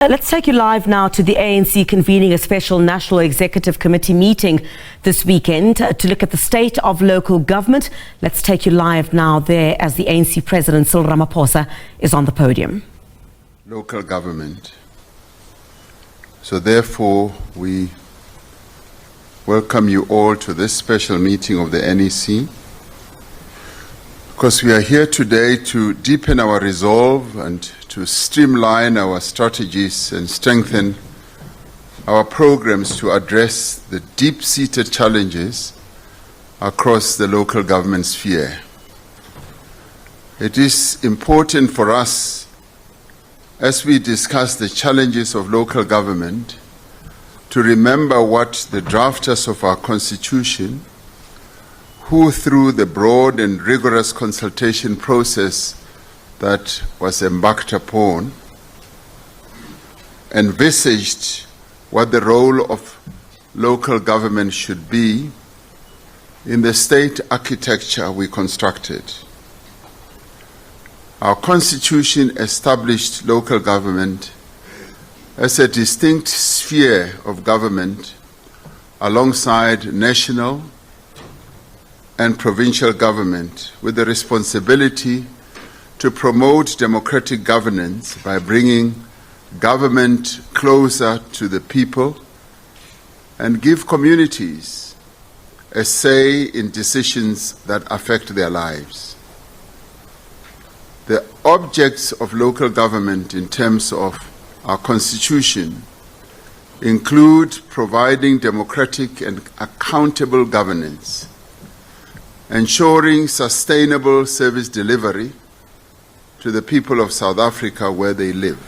Let's take you live now to the ANC convening a special National Executive Committee meeting this weekend to look at the state of local government. Let's take you live now there as the ANC President Cyril Ramaphosa is on the podium. Local government. So therefore, we welcome you all to this special meeting of the NEC, because we are here today to deepen our resolve and to streamline our strategies and strengthen our programs to address the deep-seated challenges across the local government sphere. It is important for us, as we discuss the challenges of local government, to remember what the drafters of our Constitution, who through the broad and rigorous consultation process that was embarked upon, envisaged what the role of local government should be in the state architecture we constructed. Our Constitution established local government as a distinct sphere of government alongside national and provincial government, with the responsibility to promote democratic governance by bringing government closer to the people and give communities a say in decisions that affect their lives. The objects of local government in terms of our Constitution include providing democratic and accountable governance, ensuring sustainable service delivery to the people of South Africa where they live,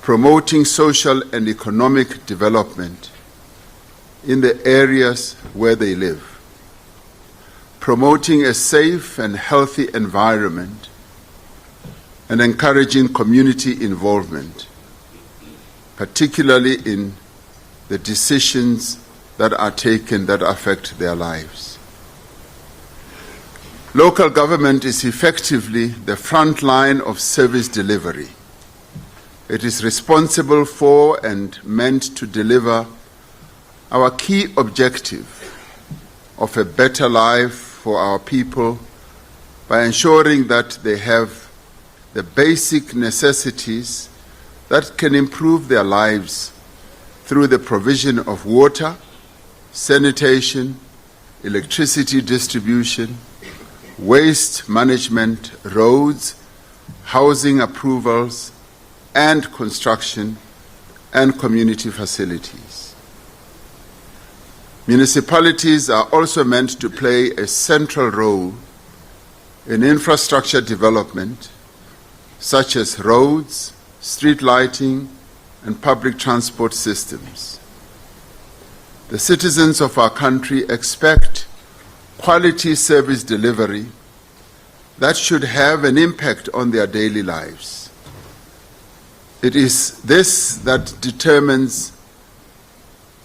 promoting social and economic development in the areas where they live, promoting a safe and healthy environment, and encouraging community involvement, particularly in the decisions that are taken that affect their lives. Local government is effectively the front line of service delivery. It is responsible for and meant to deliver our key objective of a better life for our people by ensuring that they have the basic necessities that can improve their lives through the provision of water, sanitation, electricity distribution, waste management, roads, housing approvals, and construction, and community facilities. Municipalities are also meant to play a central role in infrastructure development, such as roads, street lighting, and public transport systems. The citizens of our country expect quality service delivery that should have an impact on their daily lives. It is this that determines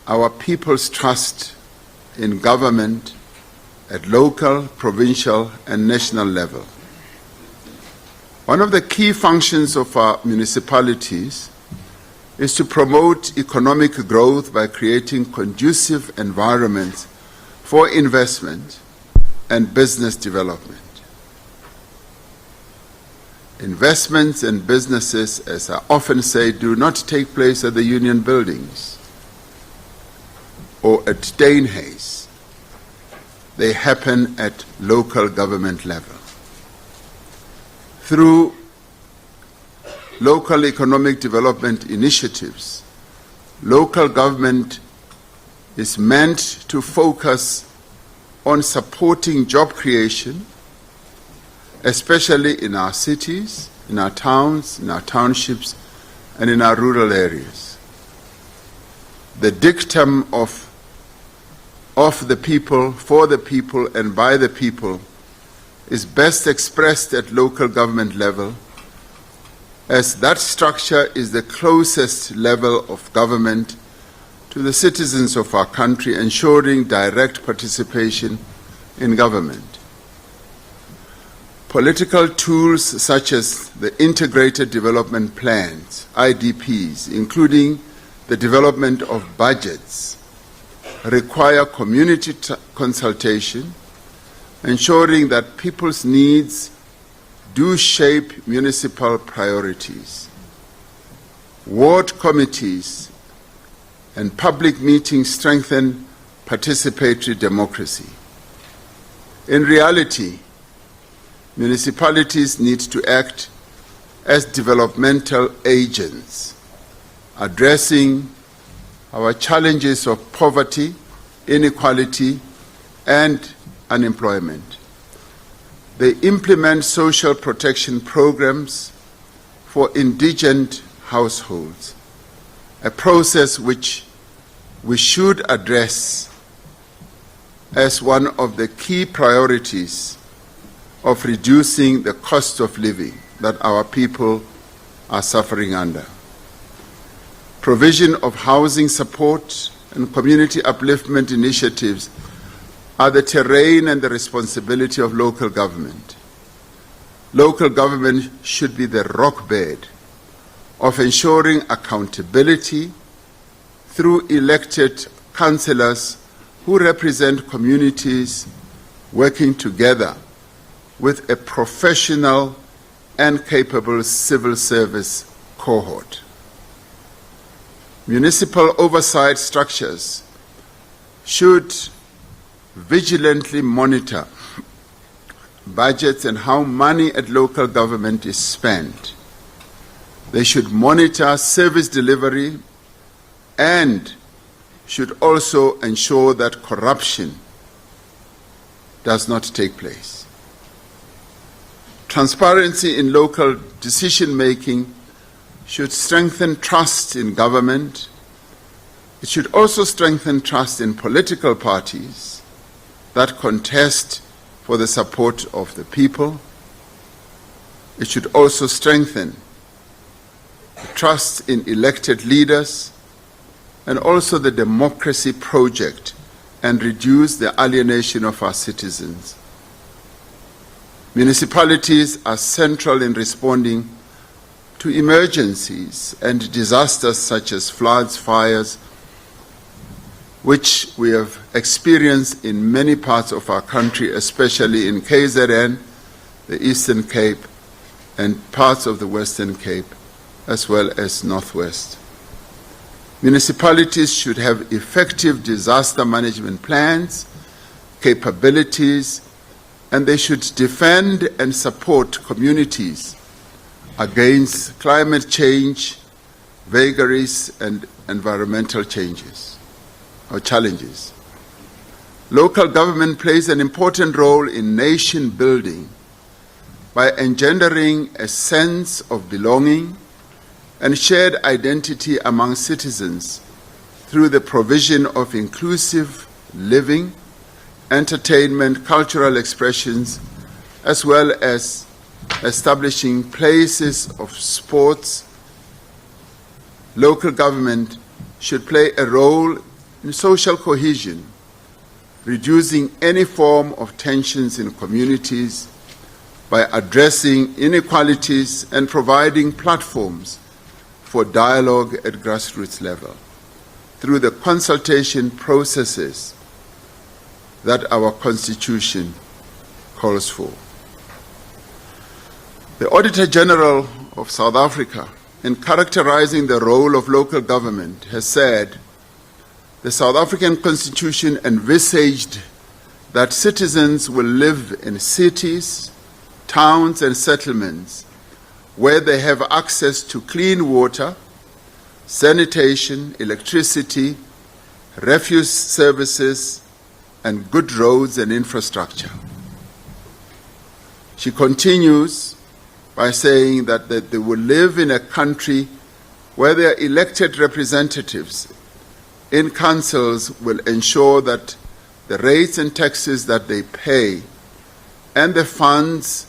our people's trust in government at local, provincial, and national level. One of the key functions of our municipalities is to promote economic growth by creating conducive environments for investment and business development. Investments and businesses, as I often say, do not take place at the union buildings or at Steenhuis. They happen at local government level. Through local economic development initiatives, local government is meant to focus on supporting job creation, especially in our cities, in our towns, in our townships, and in our rural areas. The dictum of the people, for the people, and by the people is best expressed at local government level, as that structure is the closest level of government to the citizens of our country, ensuring direct participation in government. Political tools such as the Integrated Development Plans, IDPs, including the development of budgets, require community consultation, ensuring that people's needs do shape municipal priorities. Ward committees and public meetings strengthen participatory democracy. In reality, municipalities need to act as developmental agents, addressing our challenges of poverty, inequality, and unemployment. They implement social protection programs for indigent households, a process which we should address as one of the key priorities of reducing the cost of living that our people are suffering under. Provision of housing support and community upliftment initiatives are the terrain and the responsibility of local government. Local government should be the rock bed of ensuring accountability through elected councillors who represent communities working together with a professional and capable civil service cohort. Municipal oversight structures should vigilantly monitor budgets and how money at local government is spent. They should monitor service delivery and should also ensure that corruption does not take place. Transparency in local decision-making should strengthen trust in government. It should also strengthen trust in political parties that contest for the support of the people. It should also strengthen trust in elected leaders and also the democracy project and reduce the alienation of our citizens. Municipalities are central in responding to emergencies and disasters such as floods, fires, which we have experienced in many parts of our country, especially in KZN, the Eastern Cape, and parts of the Western Cape, as well as Northwest. Municipalities should have effective disaster management plans, capabilities, and they should defend and support communities against climate change, vagaries, and environmental changes or challenges. Local government plays an important role in nation building by engendering a sense of belonging and shared identity among citizens through the provision of inclusive living, entertainment, cultural expressions, as well as establishing places of sports. Local government should play a role in social cohesion, reducing any form of tensions in communities by addressing inequalities and providing platforms for dialogue at grassroots level through the consultation processes that our Constitution calls for. The Auditor General of South Africa, in characterizing the role of local government, has said the South African Constitution envisaged that citizens will live in cities, towns, and settlements where they have access to clean water, sanitation, electricity, refuse services, and good roads and infrastructure. She continues by saying that they will live in a country where their elected representatives in councils will ensure that the rates and taxes that they pay and the funds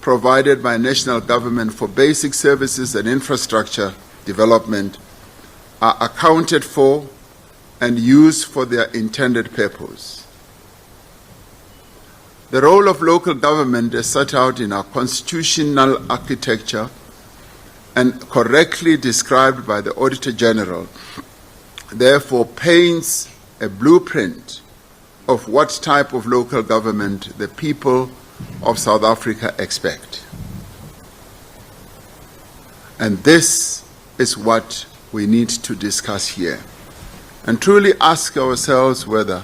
provided by national government for basic services and infrastructure development are accounted for and used for their intended purpose. The role of local government as set out in our constitutional architecture and correctly described by the Auditor General, therefore paints a blueprint of what type of local government the people of South Africa expect. And this is what we need to discuss here and truly ask ourselves whether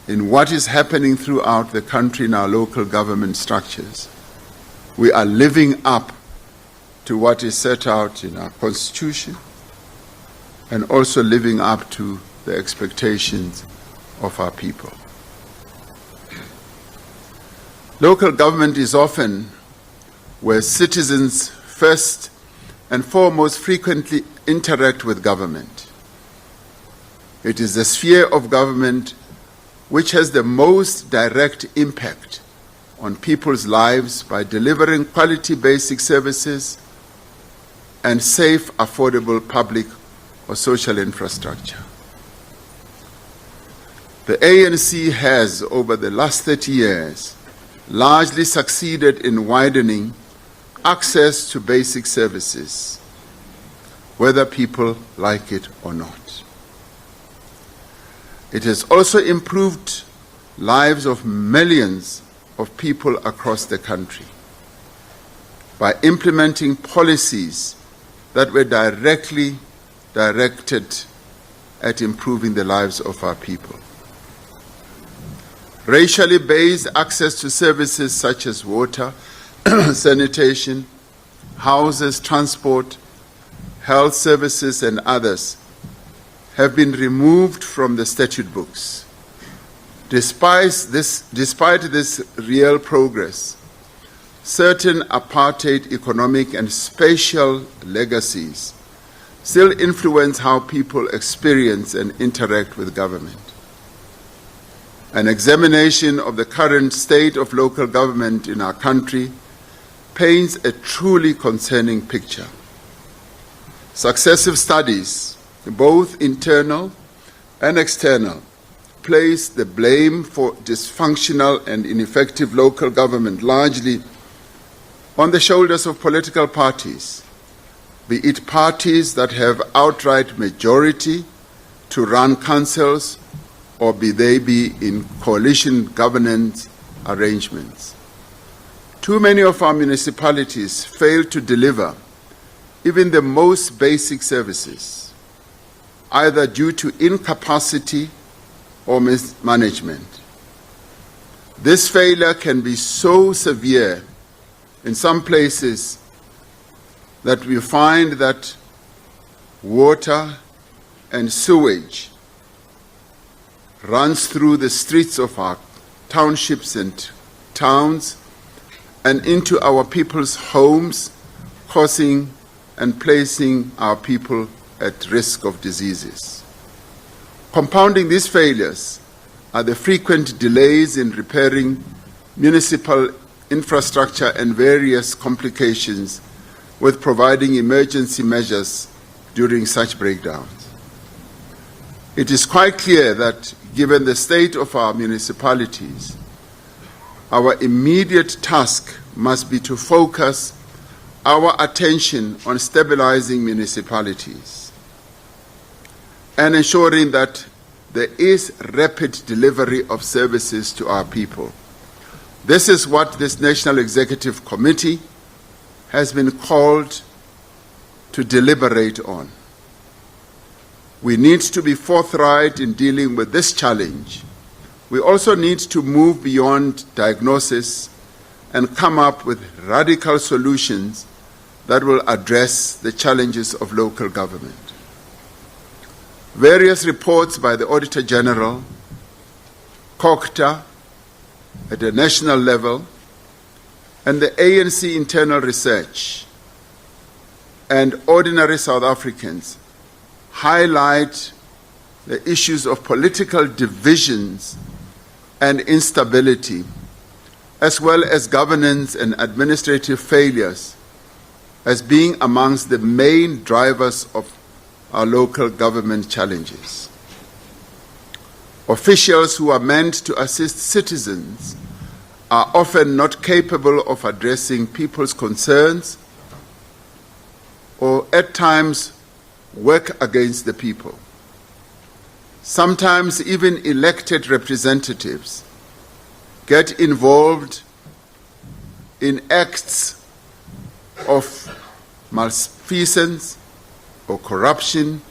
in what is happening throughout the country in our local government structures, we are living up to what is set out in our Constitution and also living up to the expectations of our people. Local government is often where citizens first and foremost frequently interact with government. It is the sphere of government which has the most direct impact on people's lives by delivering quality basic services and safe, affordable public or social infrastructure. The ANC has, over the last 30 years, largely succeeded in widening access to basic services, whether people like it or not. It has also improved lives of millions of people across the country by implementing policies that were directly directed at improving the lives of our people. Racially based access to services such as water, sanitation, houses, transport, health services, and others have been removed from the statute books. Despite this real progress, certain apartheid economic and spatial legacies still influence how people experience and interact with government. An examination of the current state of local government in our country paints a truly concerning picture. Successive studies, both internal and external, place the blame for dysfunctional and ineffective local government largely on the shoulders of political parties, be it parties that have outright majority to run councils or be they be in coalition governance arrangements. Too many of our municipalities fail to deliver even the most basic services, either due to incapacity or mismanagement. This failure can be so severe in some places that we find that water and sewage runs through the streets of our townships and towns and into our people's homes, causing and placing our people at risk of diseases. Compounding these failures are the frequent delays in repairing municipal infrastructure and various complications with providing emergency measures during such breakdowns. It is quite clear that, given the state of our municipalities, our immediate task must be to focus our attention on stabilizing municipalities and ensuring that there is rapid delivery of services to our people. This is what this National Executive Committee has been called to deliberate on. We need to be forthright in dealing with this challenge. We also need to move beyond diagnosis and come up with radical solutions that will address the challenges of local government. Various reports by the Auditor General, COCTA at the national level, and the ANC internal research and ordinary South Africans highlight the issues of political divisions and instability, as well as governance and administrative failures, as being amongst the main drivers of our local government challenges. Officials who are meant to assist citizens are often not capable of addressing people's concerns or at times work against the people. Sometimes even elected representatives get involved in acts of malfeasance or corruption,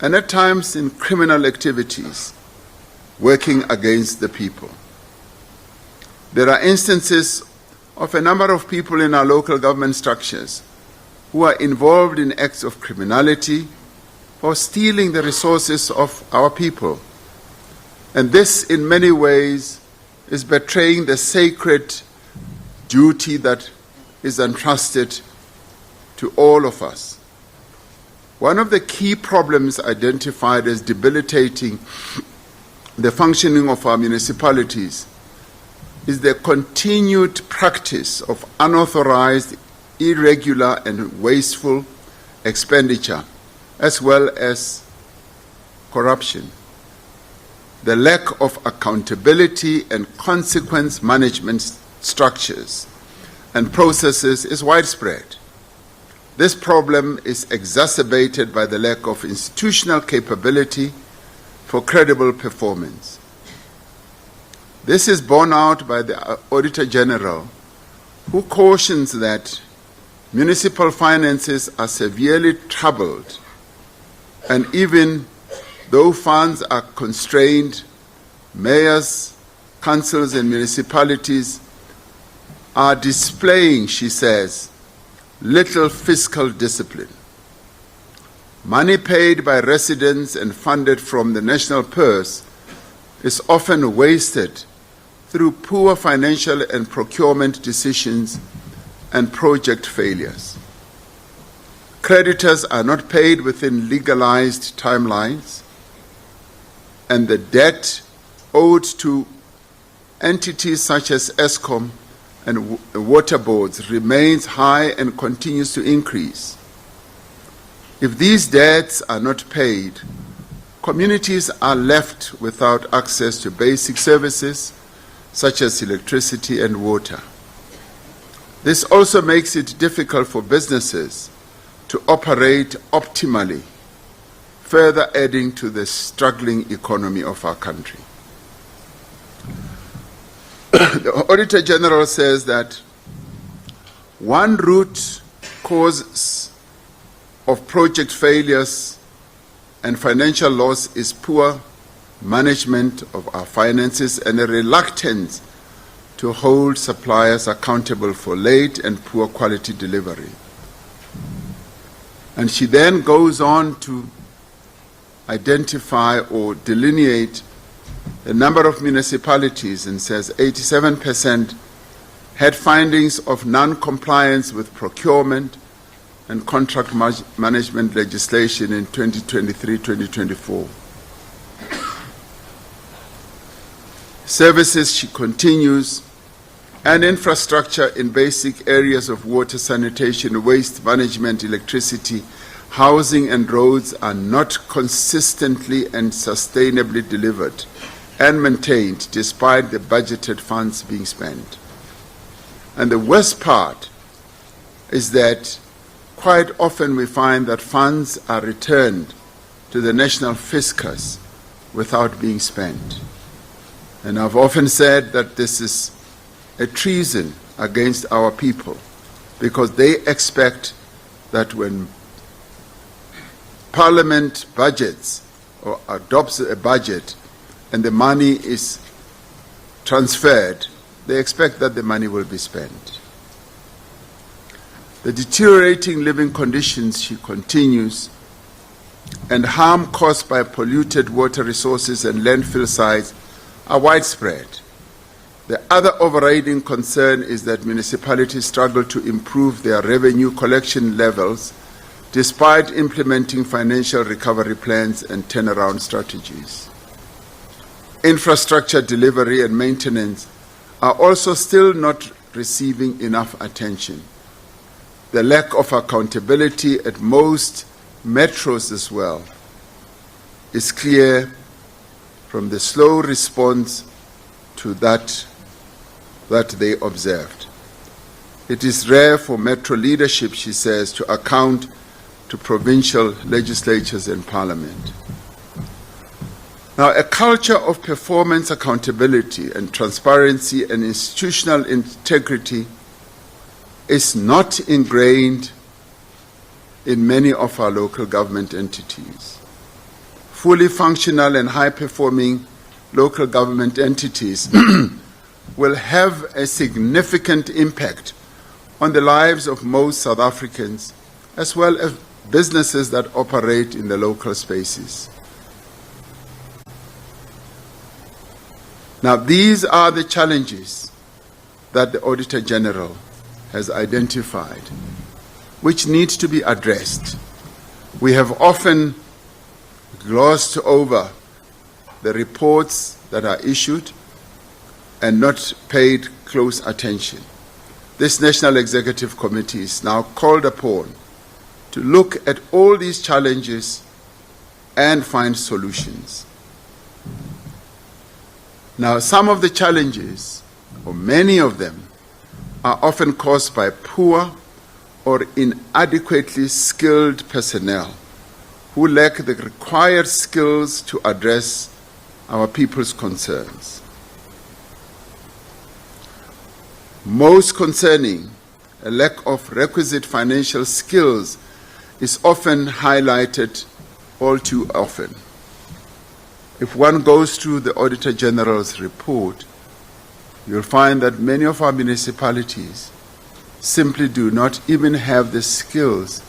and at times in criminal activities working against the people. There are instances of a number of people in our local government structures who are involved in acts of criminality or stealing the resources of our people. And this, in many ways, is betraying the sacred duty that is entrusted to all of us. One of the key problems identified as debilitating the functioning of our municipalities is the continued practice of unauthorized, irregular, and wasteful expenditure, as well as corruption. The lack of accountability and consequence management structures and processes is widespread. This problem is exacerbated by the lack of institutional capability for credible performance. This is borne out by the Auditor General, who cautions that municipal finances are severely troubled, and even though funds are constrained, mayors, councils, and municipalities are displaying, she says, little fiscal discipline. Money paid by residents and funded from the national purse is often wasted through poor financial and procurement decisions and project failures. Creditors are not paid within legalized timelines, and the debt owed to entities such as ESCOM and water boards remains high and continues to increase. If these debts are not paid, communities are left without access to basic services such as electricity and water. This also makes it difficult for businesses to operate optimally, further adding to the struggling economy of our country. The Auditor General says that one root cause of project failures and financial loss is poor management of our finances and a reluctance to hold suppliers accountable for late and poor quality delivery. And she then goes on to identify or delineate a number of municipalities and says 87% had findings of non-compliance with procurement and contract management legislation in 2023-2024. Services, she continues, and infrastructure in basic areas of water, sanitation, waste management, electricity, housing, and roads are not consistently and sustainably delivered and maintained despite the budgeted funds being spent. And the worst part is that quite often we find that funds are returned to the national fiscus without being spent. And I've often said that this is a treason against our people, because they expect that when Parliament budgets or adopts a budget and the money is transferred, they expect that the money will be spent. The deteriorating living conditions, she continues, and harm caused by polluted water resources and landfill sites are widespread. The other overriding concern is that municipalities struggle to improve their revenue collection levels despite implementing financial recovery plans and turnaround strategies. Infrastructure delivery and maintenance are also still not receiving enough attention. The lack of accountability at most metros as well is clear, from the slow response to that they observed. It is rare for metro leadership, she says, to account to provincial legislatures and parliament. Now, a culture of performance accountability and transparency and institutional integrity is not ingrained in many of our local government entities. Fully functional and high-performing local government entities will have a significant impact on the lives of most South Africans, as well as businesses that operate in the local spaces. Now, these are the challenges that the Auditor General has identified, which need to be addressed. We have often glossed over the reports that are issued and not paid close attention. This National Executive Committee is now called upon to look at all these challenges and find solutions. Now, some of the challenges, or many of them, are often caused by poor or inadequately skilled personnel who lack the required skills to address our people's concerns. Most concerning, a lack of requisite financial skills is often highlighted all too often. If one goes through the Auditor General's report, you'll find that many of our municipalities simply do not even have the skills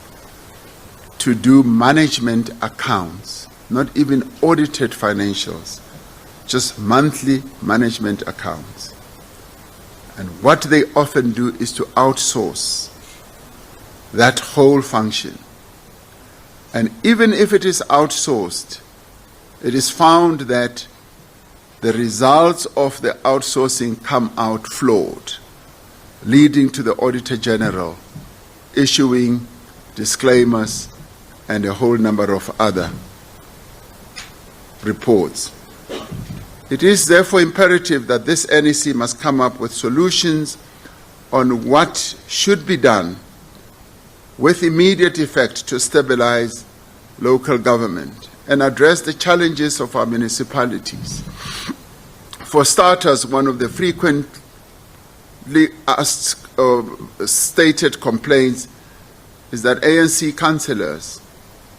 to do management accounts, not even audited financials, just monthly management accounts. And what they often do is to outsource that whole function. And even if it is outsourced, it is found that the results of the outsourcing come out flawed, leading to the Auditor General issuing disclaimers and a whole number of other reports. It is therefore imperative that this NEC must come up with solutions on what should be done with immediate effect to stabilize local government and address the challenges of our municipalities. For starters, one of the frequently asked stated complaints is that ANC councillors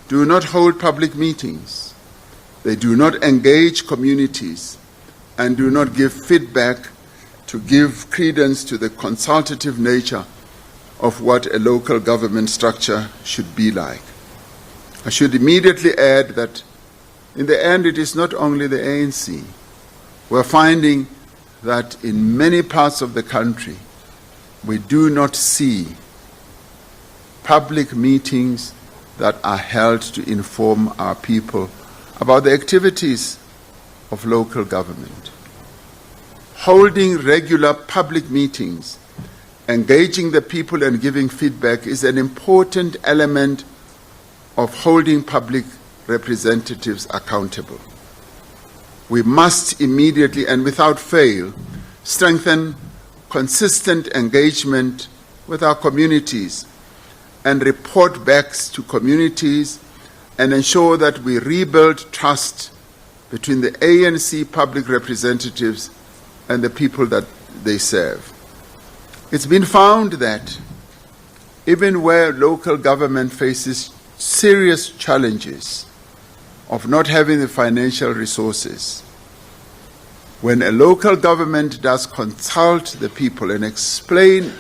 do not hold public meetings, they do not engage communities, and do not give feedback to give credence to the consultative nature of what a local government structure should be like. I should immediately add that in the end it is not only the ANC. We're finding that in many parts of the country we do not see public meetings that are held to inform our people about the activities of local government. Holding regular public meetings, engaging the people and giving feedback is an important element of holding public representatives accountable. We must immediately and without fail strengthen consistent engagement with our communities and report back to communities and ensure that we rebuild trust between the ANC public representatives and the people that they serve. It's been found that even where local government faces serious challenges of not having the financial resources, when a local government does consult the people and explain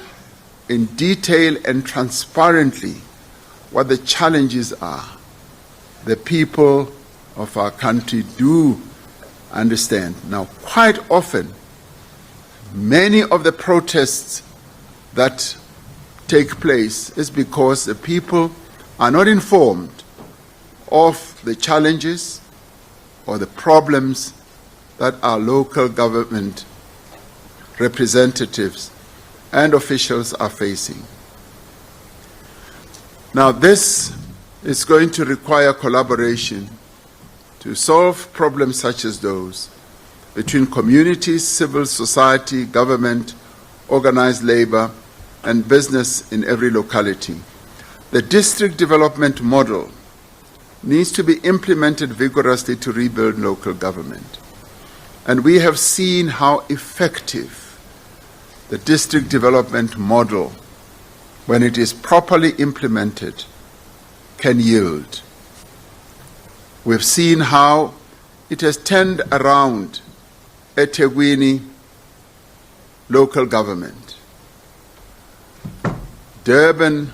in detail and transparently what the challenges are, the people of our country do understand. Now, quite often, many of the protests that take place is because the people are not informed of the challenges or the problems that our local government representatives and officials are facing. Now, this is going to require collaboration to solve problems such as those between communities, civil society, government, organized labor, and business in every locality. The district development model needs to be implemented vigorously to rebuild local government. And we have seen how effective the district development model, when it is properly implemented, can yield. We've seen how it has turned around eThekwini local government. Durban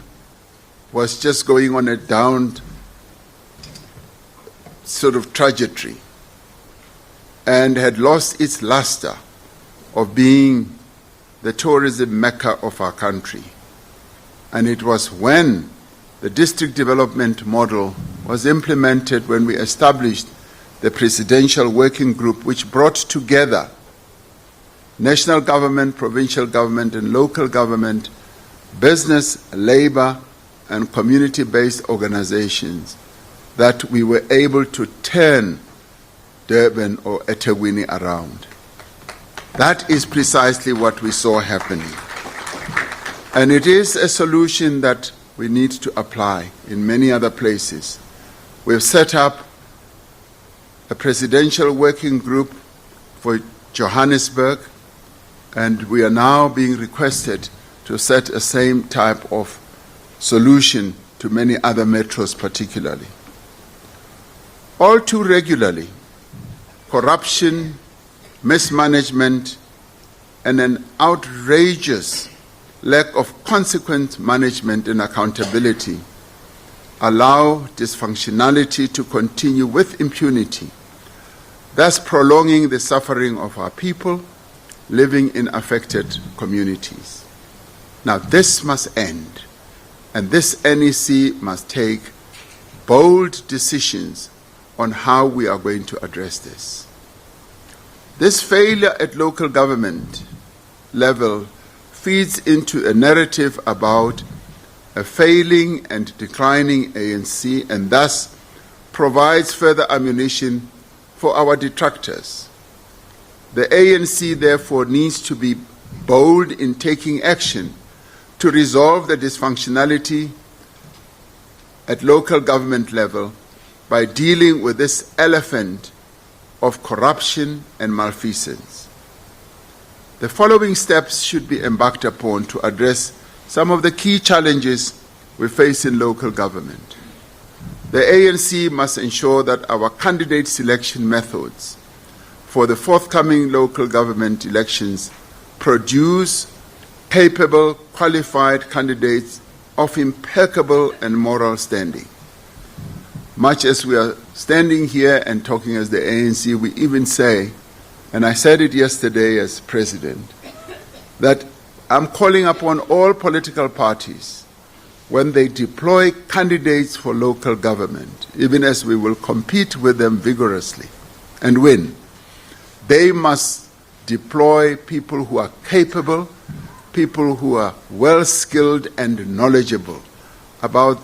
was just going on a down sort of trajectory and had lost its luster of being the tourism mecca of our country. And it was when the district development model was implemented, when we established the presidential working group, which brought together national government, provincial government, and local government, business, labor, and community-based organizations, that we were able to turn Durban or eThekwini around. That is precisely what we saw happening. And it is a solution that we need to apply in many other places. We've set up a presidential working group for Johannesburg, and we are now being requested to set a same type of solution to many other metros particularly. All too regularly, corruption, mismanagement, and an outrageous lack of consequent management and accountability allow dysfunctionality to continue with impunity, thus prolonging the suffering of our people living in affected communities. Now this must end, and this NEC must take bold decisions on how we are going to address this. This failure at local government level feeds into a narrative about a failing and declining ANC, and thus provides further ammunition for our detractors. The ANC therefore needs to be bold in taking action to resolve the dysfunctionality at local government level by dealing with this elephant of corruption and malfeasance. The following steps should be embarked upon to address some of the key challenges we face in local government. The ANC must ensure that our candidate selection methods for the forthcoming local government elections produce capable, qualified candidates of impeccable and moral standing. Much as we are standing here and talking as the ANC, we even say, and I said it yesterday as president, that I'm calling upon all political parties, when they deploy candidates for local government, even as we will compete with them vigorously and win, they must deploy people who are capable, people who are well-skilled and knowledgeable about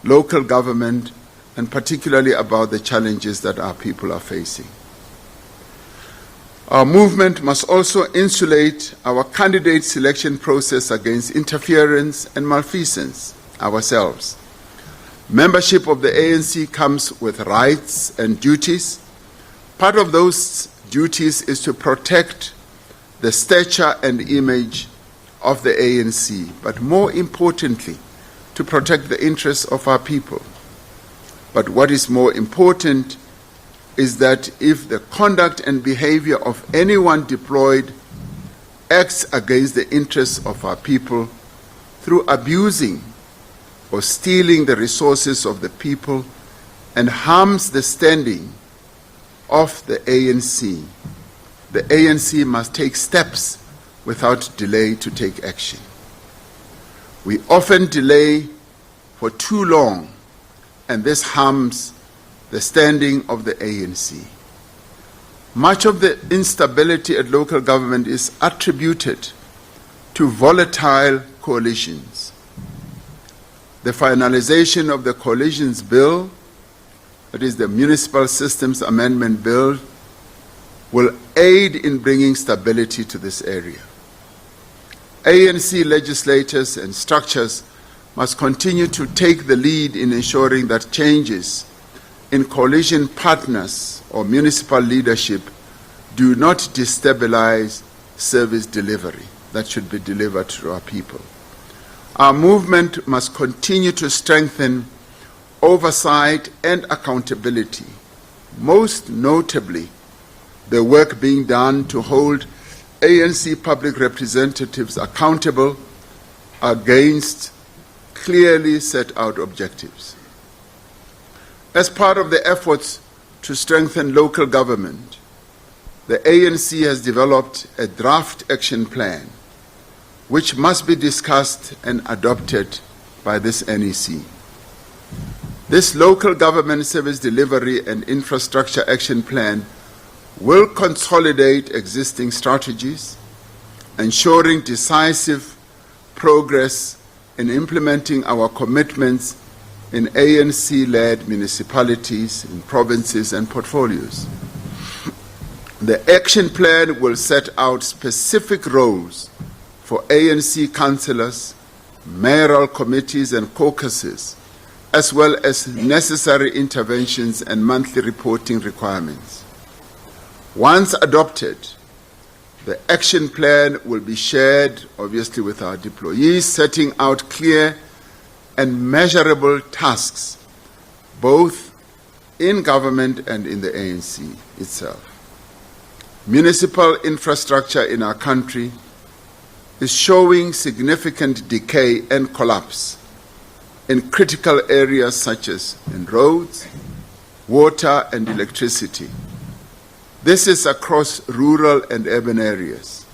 local government, and particularly about the challenges that our people are facing. Our movement must also insulate our candidate selection process against interference and malfeasance ourselves. Membership of the ANC comes with rights and duties. Part of those duties is to protect the stature and image of the ANC, but more importantly, to protect the interests of our people. But what is more important is that if the conduct and behavior of anyone deployed acts against the interests of our people through abusing or stealing the resources of the people and harms the standing of the ANC must take steps without delay to take action. We often delay for too long, and this harms the standing of the ANC. Much of the instability at local government is attributed to volatile coalitions. The finalization of the coalitions bill that is the Municipal Systems Amendment Bill, will aid in bringing stability to this area. ANC legislators and structures must continue to take the lead in ensuring that changes in coalition partners or municipal leadership do not destabilize service delivery that should be delivered to our people. Our movement must continue to strengthen oversight and accountability, most notably the work being done to hold ANC public representatives accountable against clearly set out objectives. As part of the efforts to strengthen local government, the ANC has developed a draft action plan which must be discussed and adopted by this NEC. This local government service delivery and infrastructure action plan will consolidate existing strategies, ensuring decisive progress in implementing our commitments in ANC-led municipalities, in provinces and portfolios. The action plan will set out specific roles for ANC councillors, mayoral committees and caucuses, as well as necessary interventions and monthly reporting requirements. Once adopted, the action plan will be shared, obviously, with our deployees, setting out clear and measurable tasks, both in government and in the ANC itself. Municipal infrastructure in our country is showing significant decay and collapse in critical areas such as in roads, water and electricity. This is across rural and urban areas.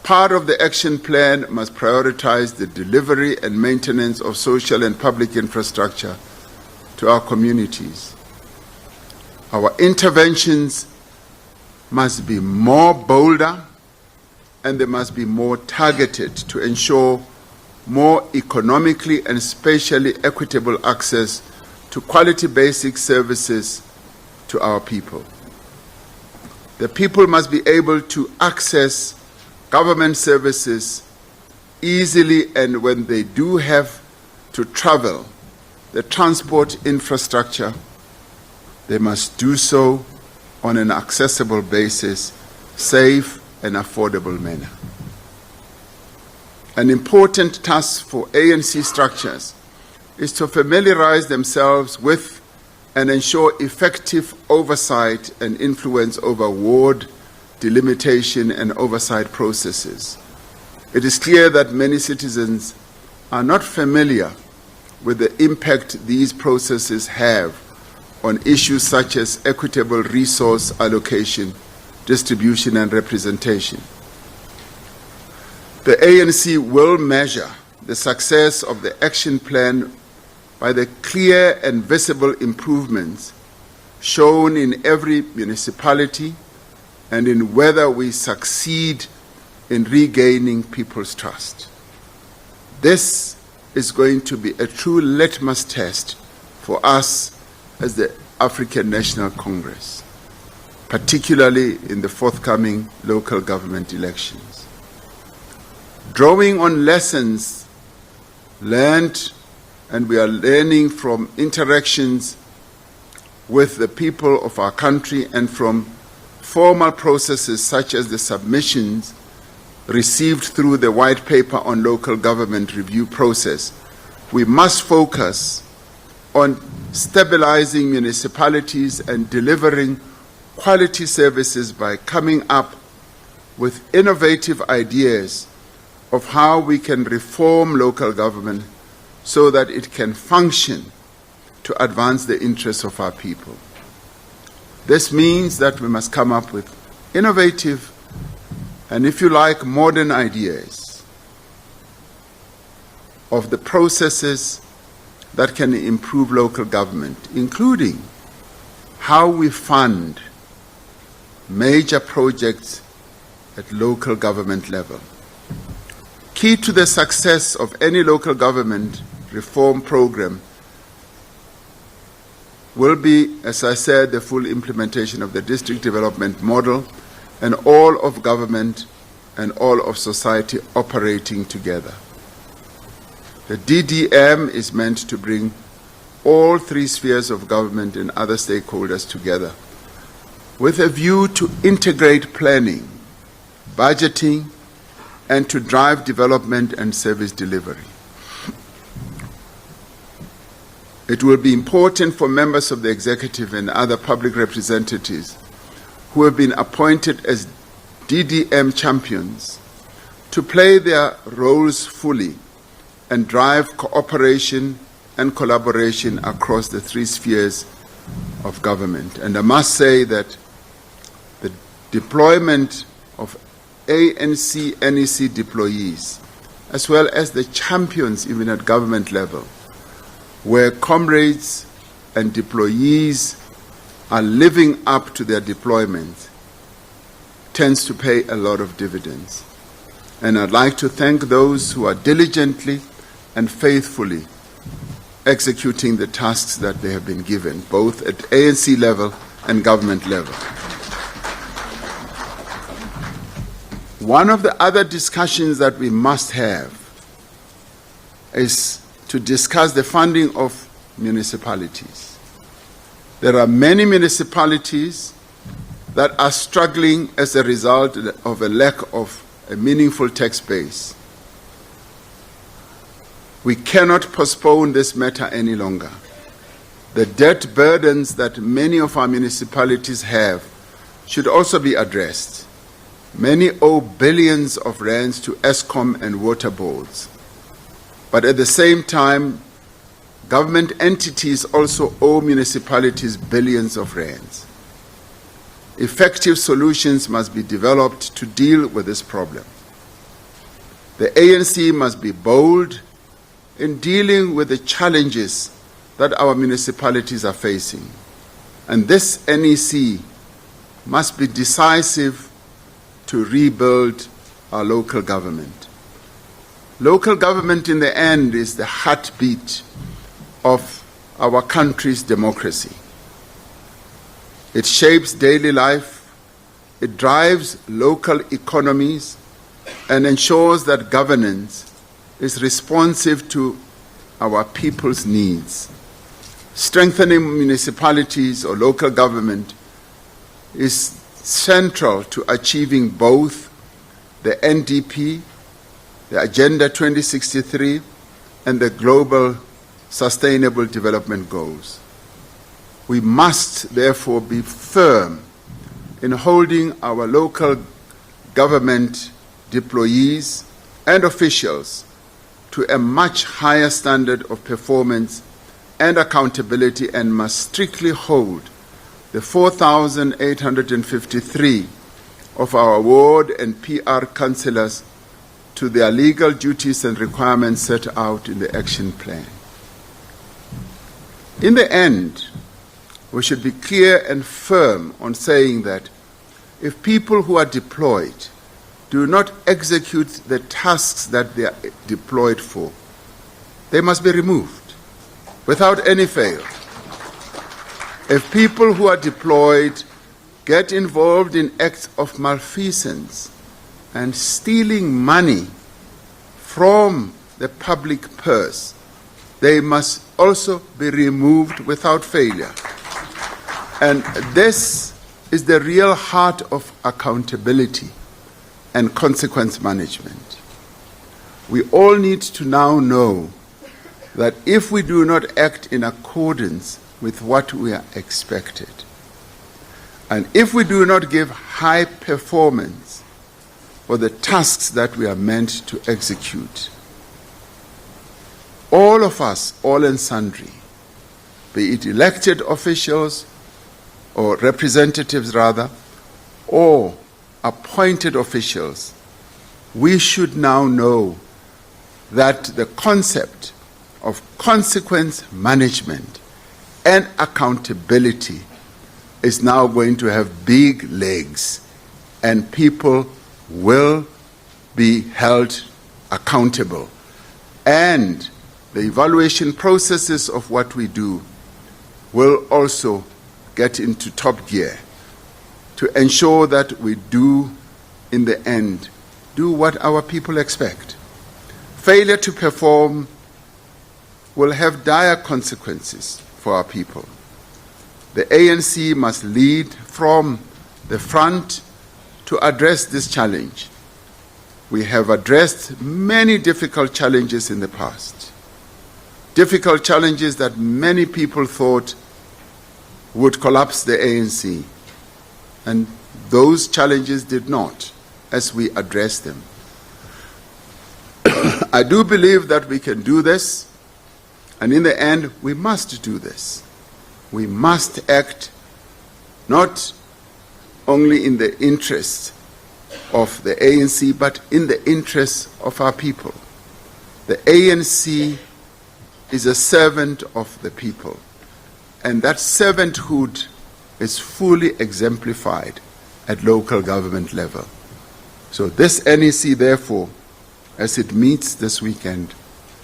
Part of the action plan must prioritize the delivery and maintenance of social and public infrastructure to our communities. Our interventions must be more bolder and they must be more targeted to ensure more economically and spatially equitable access to quality basic services to our people. The people must be able to access government services easily, and when they do have to travel, the transport infrastructure, they must do so on an accessible basis, safe and affordable manner. An important task for ANC structures is to familiarize themselves with and ensure effective oversight and influence over ward delimitation and oversight processes. It is clear that many citizens are not familiar with the impact these processes have on issues such as equitable resource allocation, distribution and representation. The ANC will measure the success of the action plan by the clear and visible improvements shown in every municipality and in whether we succeed in regaining people's trust. This is going to be a true litmus test for us as the African National Congress, particularly in the forthcoming local government elections. Drawing on lessons learned, and we are learning from interactions with the people of our country and from formal processes such as the submissions received through the white paper on local government review process, we must focus on stabilizing municipalities and delivering quality services by coming up with innovative ideas of how we can reform local government so that it can function to advance the interests of our people. This means that we must come up with innovative and, if you like, modern ideas of the processes that can improve local government, including how we fund major projects at local government level. Key to the success of any local government reform program will be, as I said, the full implementation of the district development model and all of government and all of society operating together. The DDM is meant to bring all three spheres of government and other stakeholders together with a view to integrate planning, budgeting, and to drive development and service delivery. It will be important for members of the executive and other public representatives who have been appointed as DDM champions to play their roles fully and drive cooperation and collaboration across the three spheres of government. And I must say that the deployment of ANC NEC deployees, as well as the champions even at government level, where comrades and deployees are living up to their deployment, tends to pay a lot of dividends. And I'd like to thank those who are diligently and faithfully executing the tasks that they have been given, both at ANC level and government level. One of the other discussions that we must have is to discuss the funding of municipalities. There are many municipalities that are struggling as a result of a lack of a meaningful tax base. We cannot postpone this matter any longer. The debt burdens that many of our municipalities have should also be addressed. Many owe billions of rands to ESCOM and water boards. But at the same time, government entities also owe municipalities billions of rands. Effective solutions must be developed to deal with this problem. The ANC must be bold in dealing with the challenges that our municipalities are facing. And this NEC must be decisive to rebuild our local government. Local government in the end is the heartbeat of our country's democracy. It shapes daily life, it drives local economies, and ensures that governance is responsive to our people's needs. Strengthening municipalities or local government is central to achieving both the NDP, the Agenda 2063, and the Global Sustainable Development Goals. We must therefore be firm in holding our local government deployees and officials to a much higher standard of performance and accountability, and must strictly hold the 4,853 of our ward and PR councillors to their legal duties and requirements set out in the action plan. In the end, we should be clear and firm on saying that if people who are deployed do not execute the tasks that they are deployed for, they must be removed without any fail. If people who are deployed get involved in acts of malfeasance and stealing money from the public purse, they must also be removed without failure. And this is the real heart of accountability and consequence management. We all need to now know that if we do not act in accordance with what we are expected, and if we do not give high performance for the tasks that we are meant to execute, all of us, all and sundry, be it elected officials or representatives rather, or appointed officials, we should now know that the concept of consequence management and accountability is now going to have big legs, and people will be held accountable. And the evaluation processes of what we do will also get into top gear to ensure that we do, in the end, do what our people expect. Failure to perform will have dire consequences for our people. The ANC must lead from the front to address this challenge. We have addressed many difficult challenges in the past, difficult challenges that many people thought would collapse the ANC, and those challenges did not, as we addressed them. I do believe that we can do this, and in the end, we must do this. We must act not only in the interest of the ANC, but in the interest of our people. The ANC is a servant of the people, and that servanthood is fully exemplified at local government level. So this NEC, therefore, as it meets this weekend,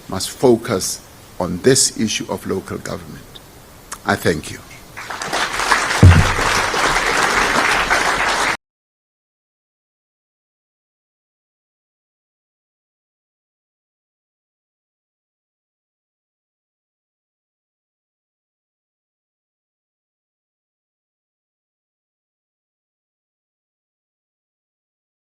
must focus on this issue of local government. I thank you.